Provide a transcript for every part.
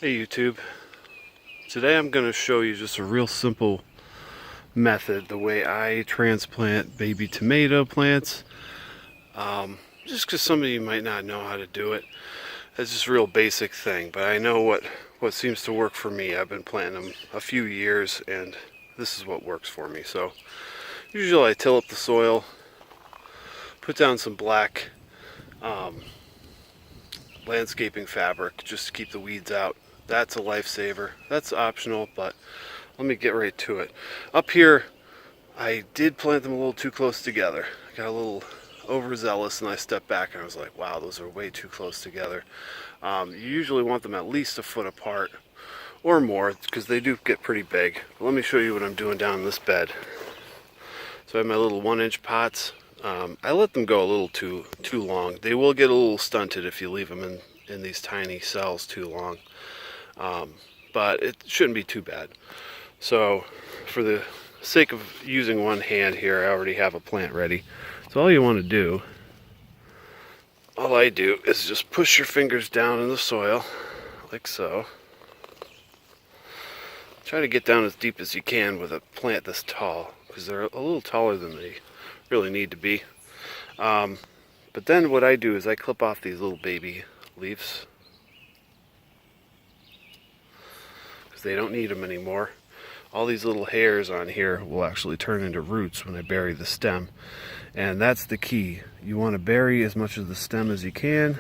Hey YouTube, today I'm going to show you just a real simple method, the way I transplant baby tomato plants. Just because some of you might not know how to do it. It's just a real basic thing, but I know what seems to work for me. I've been planting them a few years and this is what works for me. So usually I till up the soil, put down some black landscaping fabric just to keep the weeds out. That's a lifesaver. That's optional, but let me get right to it. Up here, I did plant them a little too close together. I got a little overzealous and I stepped back and I was like, wow, those are way too close together. You usually want them at least a foot apart or more because they do get pretty big. But let me show you what I'm doing down in this bed. So I have my little 1-inch pots. I let them go a little too long. They will get a little stunted if you leave them in these tiny cells too long. But it shouldn't be too bad. So for the sake of using one hand here, I already have a plant ready. So all you want to do, all I do is just push your fingers down in the soil like so. Try to get down as deep as you can with a plant this tall because they're a little taller than they really need to be. But then what I do is I clip off these little baby leaves. They don't need them anymore. All these little hairs on here will actually turn into roots when I bury the stem, and that's the key. You want to bury as much of the stem as you can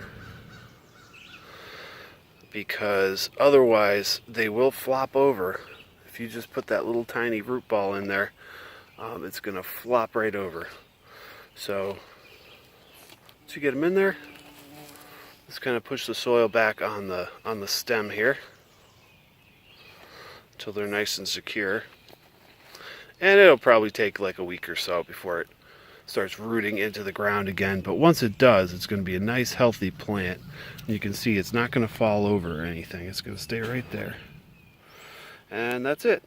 because otherwise they will flop over. If you just put that little tiny root ball in there, it's gonna flop right over. So once you get them in there, just kind of push the soil back on the stem here until they're nice and secure. And it'll probably take like a week or so before it starts rooting into the ground again. But once it does, it's going to be a nice healthy plant. You can see it's not going to fall over or anything. It's going to stay right there. And that's it.